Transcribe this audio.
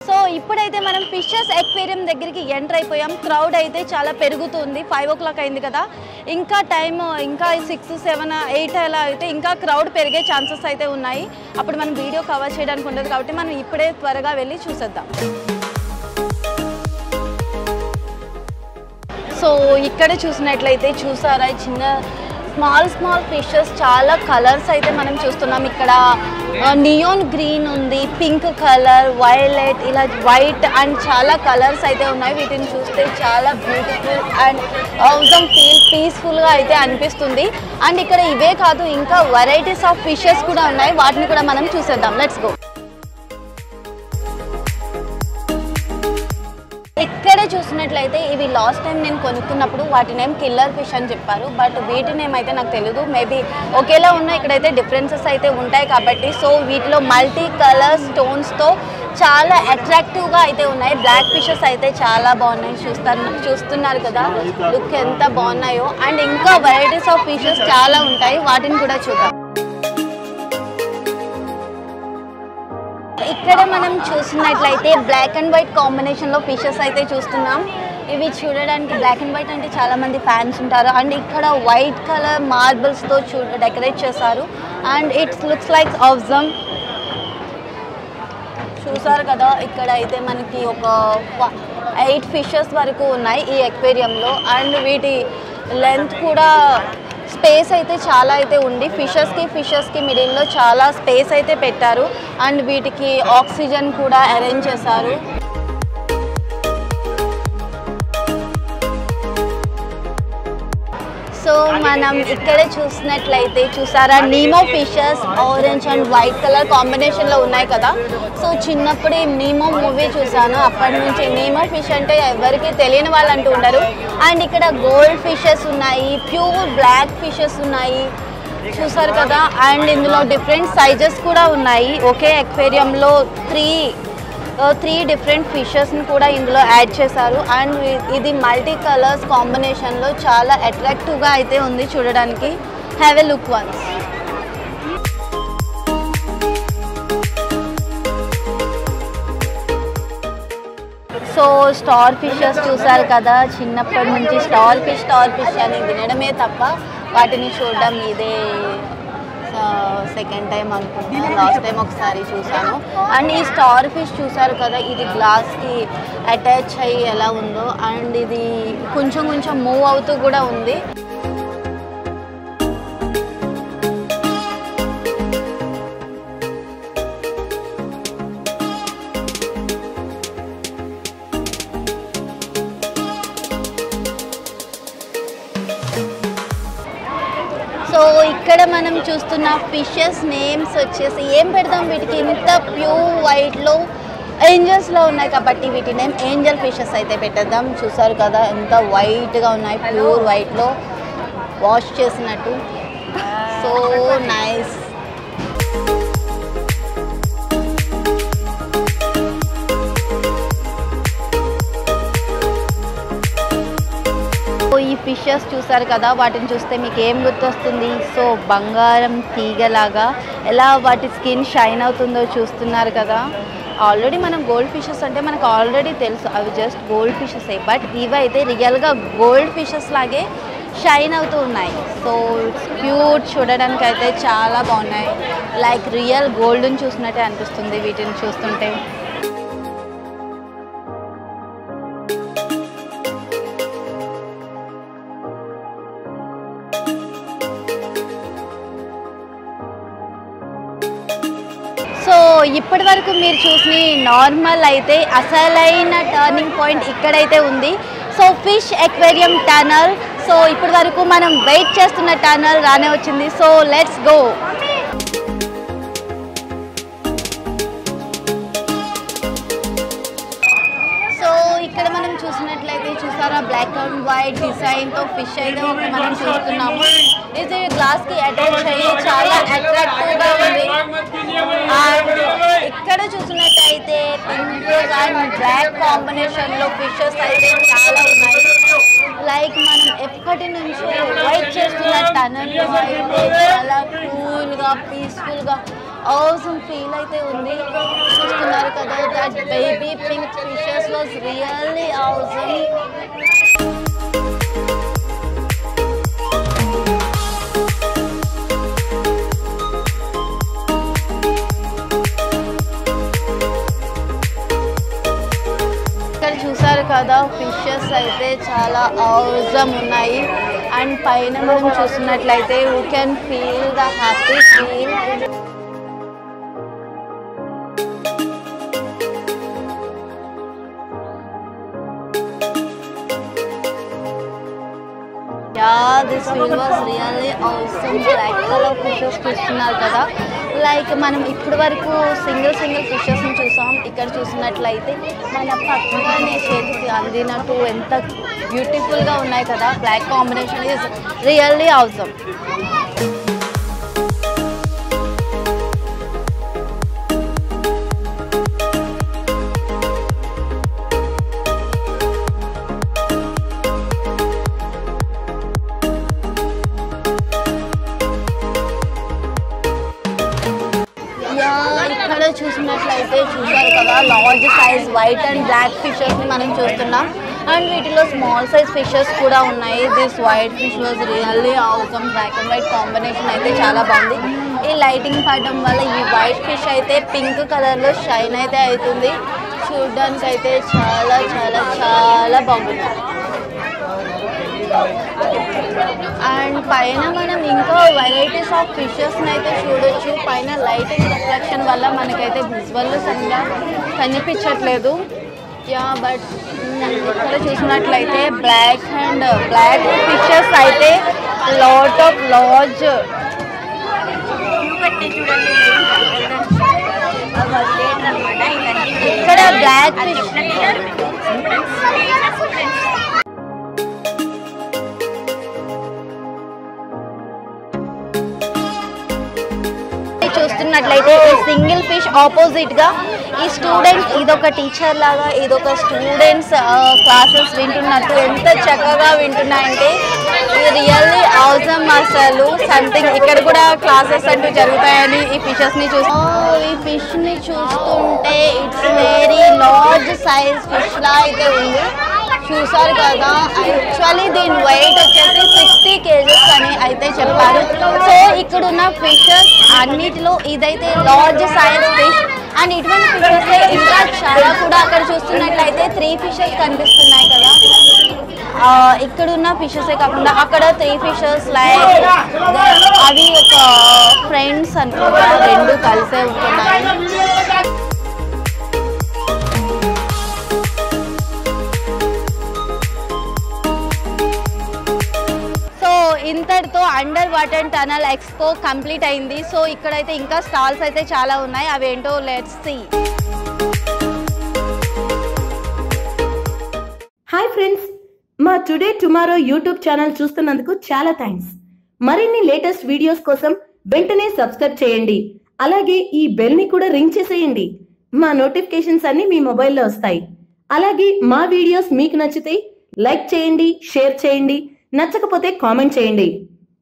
So ఇప్పుడైతే మనం fishes aquarium దగ్గరికి ఎంటర్ అయిపోయాం. క్రౌడ్ అయితే చాలా పెరుగుతుంది. 5 o'clock అయింది కదా, ఇంకా టైం ఇంకా 6, 7, 8 అలా అయితే ఇంకా క్రౌడ్ పెరిగే ఛాన్సెస్ అయితే ఉన్నాయి. అప్పుడు మనం వీడియో కవర్ చేయడానికి ఉండదు కాబట్టి మనం ఇప్పుడే త్వరగా వెళ్ళి చూసేద్దాం. సో ఇక్కడ చూసినట్లయితే చూసారా చిన్న స్మాల్ ఫిషెస్, చాలా కలర్స్ అయితే మనం చూస్తున్నాం. ఇక్కడ నియోన్ గ్రీన్ ఉంది, పింక్ కలర్, వైలెట్, ఇలా వైట్ అండ్ చాలా కలర్స్ అయితే ఉన్నాయి. వీటిని చూస్తే చాలా బ్యూటిఫుల్ అండ్ ఆసమ్ పీస్ఫుల్గా అయితే అనిపిస్తుంది. అండ్ ఇక్కడ ఇవే కాదు, ఇంకా వెరైటీస్ ఆఫ్ ఫిషెస్ కూడా ఉన్నాయి. వాటిని కూడా మనం చూసేద్దాం. Let's go. ఇక్కడే చూసినట్లయితే ఇవి లాస్ట్ టైం నేను కొనుక్కున్నప్పుడు వాటి నేమ్ కిల్లర్ ఫిష్ అని చెప్పారు. బట్ వీటి నేమ్ అయితే నాకు తెలియదు. మేబీ ఒకేలా ఉన్నాయి, ఇక్కడైతే డిఫరెన్సెస్ అయితే ఉంటాయి కాబట్టి. సో వీటిలో మల్టీ కలర్ స్టోన్స్తో చాలా అట్రాక్టివ్గా అయితే ఉన్నాయి. బ్లాక్ ఫిషెస్ అయితే చాలా బాగున్నాయి. చూస్తున్నారు కదా లుక్ ఎంత బాగున్నాయో. అండ్ ఇంకా వెరైటీస్ ఆఫ్ ఫిషెస్ చాలా ఉంటాయి, వాటిని కూడా చూద్దాం. ఇక్కడ మనం చూసినట్లయితే బ్లాక్ అండ్ వైట్ కాంబినేషన్లో ఫిషెస్ అయితే చూస్తున్నాం. ఇవి చూడడానికి బ్లాక్ అండ్ వైట్ అంటే చాలామంది ఫ్యాన్స్ ఉంటారు. అండ్ ఇక్కడ వైట్ కలర్ మార్బుల్స్తో డెకరేట్ చేశారు. And it's looks like awesome. చూసారు కదా, ఇక్కడ అయితే మనకి ఒక 8 ఫిషెస్ వరకు ఉన్నాయి ఈ ఎక్వేరియంలో. అండ్ వీటి లెంత్ కూడా స్పేస్ అయితే చాలా అయితే ఉంది. ఫిషెస్కి మిడిల్లో చాలా స్పేస్ అయితే పెట్టారు. అండ్ వీటికి ఆక్సిజన్ కూడా అరేంజ్ చేశారు. సో మనం ఇక్కడే చూసినట్లయితే చూసారా Nemo fishes orange and white colour కాంబినేషన్లో ఉన్నాయి కదా. సో చిన్నప్పుడు నీమో మూవీ చూసాను, అప్పటి నుంచి నీమో ఫిష్ అంటే ఎవరికి తెలియని వాళ్ళు అంటూ ఉండరు. అండ్ ఇక్కడ గోల్డ్ ఫిషెస్ ఉన్నాయి, ప్యూర్ బ్లాక్ ఫిషెస్ ఉన్నాయి, చూసారు కదా. అండ్ ఇందులో డిఫరెంట్ సైజెస్ కూడా ఉన్నాయి. ఒకే ఎక్వేరియంలో త్రీ డిఫరెంట్ ఫిషెస్ని కూడా ఇందులో యాడ్ చేశారు. అండ్ ఇది మల్టీ కలర్స్ కాంబినేషన్లో చాలా అట్రాక్టివ్గా అయితే ఉంది చూడడానికి. Have a look once. So star fishes చూసారు కదా, చిన్నప్పటి నుంచి స్టార్ ఫిష్ అని వినడమే తప్ప వాటిని చూడడం ఇదే సెకండ్ టైం అనుకుంటున్నాను. లాస్ట్ టైం ఒకసారి చూసాను. అండ్ ఈ స్టార్ ఫిష్ చూసారు కదా, ఇది గ్లాస్కి అటాచ్ అయ్యి ఎలా ఉందో. అండ్ ఇది కొంచెం మూవ్ అవుతూ కూడా ఉంది. సో ఇక్కడ మనం చూస్తున్న ఫిషెస్ నేమ్స్ వచ్చేసి ఏం పెడదాం వీటికి, ఇంత ప్యూర్ వైట్లో ఏంజల్స్లో ఉన్నాయి కాబట్టి వీటి నేమ్ ఏంజల్ ఫిషెస్ అయితే పెట్టేద్దాం. చూసారు కదా ఎంత వైట్గా ఉన్నాయి, ప్యూర్ వైట్లో వాష్ చేసినట్టు. So nice. ఈ ఫిషెస్ చూసారు కదా, వాటిని చూస్తే మీకు ఏం గుర్తొస్తుంది? సో బంగారం తీగలాగా ఎలా వాటి స్కిన్ షైన్ అవుతుందో చూస్తున్నారు కదా. ఆల్రెడీ మనం గోల్డ్ ఫిషెస్ అంటే మనకు ఆల్రెడీ తెలుసు, అవి జస్ట్ గోల్డ్ ఫిషెస్. బట్ ఇవైతే రియల్గా గోల్డ్ ఫిషెస్ లాగే షైన్ అవుతూ ఉన్నాయి. సో ఇట్స్ క్యూట్, చూడడానికి అయితే చాలా బాగున్నాయి. లైక్ రియల్ గోల్డ్ని చూసినట్టే అనిపిస్తుంది వీటిని చూస్తుంటే. సో ఇప్పటి వరకు మీరు చూసిన నార్మల్ అయితే అసలైన టర్నింగ్ పాయింట్ ఇక్కడైతే ఉంది. So fish aquarium tunnel. So ఇప్పటి వరకు మనం వెయిట్ చేస్తున్న టనల్ రానే వచ్చింది. So let's go. ఇక్కడ మనం చూసినట్లయితే చూసారా బ్లాక్ అండ్ వైట్ డిజైన్తో ఫిష్ అయితే మనం చూస్తున్నాము. ఇది గ్లాస్కి అటాచ్ అయ్యి చాలా అట్రాక్టివ్గా ఉంది. ఇక్కడ చూసినట్టయితే పింక్ అండ్ బ్లాక్ కాంబినేషన్లో ఫిషెస్ అయితే చాలా ఉన్నాయి. లైక్ మనం ఎప్పటి నుంచో వెయిట్ చేస్తున్న టనల్లో అయితే చాలా కూల్గా పీస్ఫుల్గా awesome feel అయితే ఉంది. చూస్తున్నారు కదా, that baby pink fishes was really awesome. ఇక్కడ చూసారు కదా, ఫిషెస్ అయితే చాలా awesome ఉన్నాయి. అండ్ పైన మనం చూస్తున్నట్లయితే we can feel the happy feel. Yeah, this feel was really awesome. Black color fishes చూస్తున్నారు కదా, లైక్ మనం ఇప్పటి వరకు సింగిల్ ఫిషెస్ ని చూసాం. ఇక్కడ చూసినట్లయితే మన పక్కనే చేతికి అందినట్టు ఎంత బ్యూటిఫుల్ గా ఉన్నాయి కదా. Black combination is really awesome. ఇక్కడ చూసినట్లయితే చూసారు కదా, large size white and black fishes ని మనం చూస్తున్నాం. అండ్ వీటిలో స్మాల్ సైజ్ ఫిషెస్ కూడా ఉన్నాయి. This white fish was really awesome. Black and white combination అయితే చాలా బాగుంది. ఈ లైటింగ్ పడడం వల్ల ఈ వైట్ ఫిష్ అయితే పింక్ కలర్ లో షైన్ అయితే అవుతుంది. చూడడానికి అయితే చాలా చాలా చాలా బాగుంది. అండ్ పైన మనం ఇంకా వెరైటీస్ ఆఫ్ ఫిషెస్ అయితే చూడొచ్చు. పైన లైటింగ్ రిఫ్లెక్షన్ వల్ల మనకైతే విజువల్ సరిగ్గా కనిపించట్లేదు. యా, బట్ ఇక్కడ చూసినట్లయితే బ్లాక్ ఫిషెస్ అయితే లాట్ ఆఫ్ లార్జ్. ఇక్కడ బ్లాక్ ఫిష్ చూస్తున్నట్లయితే ఈ సింగిల్ ఫిష్ ఆపోజిట్ గా ఈ స్టూడెంట్స్, ఇదొక టీచర్ లాగా ఇదొక స్టూడెంట్స్ క్లాసెస్ వింటున్నట్టు ఎంత చక్కగా వింటున్నాయంటే ఇది రియల్లీ awesome. అసలు సంథింగ్ ఇక్కడ కూడా క్లాసెస్ అంటూ జరుగుతాయని ఈ ఫిషెస్ ని ఈ ఫిష్ ని చూస్తుంటే it's very large size fish లా అయితే ఉంది. చూసారు కదా, యాక్చువల్లీ దీని వెయిట్ వచ్చేసి 60 kgs అని అయితే చెప్పారు. సో ఇక్కడ ఉన్న ఫిషెస్ అన్నిటిలో ఇదైతే లార్జ్ సైజ్ ఫిష్. అండ్ ఇటువంటి ఫిషెస్ ఇంకా చాలా కూడా అక్కడ చూస్తున్నట్లయితే 3 ఫిషెస్ కనిపిస్తున్నాయి కదా. ఇక్కడ ఉన్న ఫిషెసే కాకుండా అక్కడ 3 ఫిషెస్ లైక్ అవి ఒక ఫ్రెండ్స్ అనుకుంటా, 2 కలిసే ఉంటున్నాయి. ఇంతటితో under water tunnel expo complete అయింది. సో ఇక్కడైతే ఇంకా స్టాల్స్ అయితే చాలా ఉన్నాయి, అవేంటో లెట్స్ సీ. హాయ్ ఫ్రెండ్స్, మా టుడే టుమారో యూట్యూబ్ ఛానల్ చూస్తున్నందుకు చాలా థ్యాంక్స్. మరిన్ని లేటెస్ట్ వీడియోస్ కోసం వెంటనే సబ్స్క్రైబ్ చేయండి. అలాగే ఈ బెల్ ని కూడా రింగ్ చేసేయండి. మా నోటిఫికేషన్స్ అన్ని మీ మొబైల్లో వస్తాయి. అలాగే మా వీడియోస్ మీకు నచ్చితే లైక్ చేయండి, షేర్ చేయండి, నచ్చకపోతే కామెంట్ చేయండి.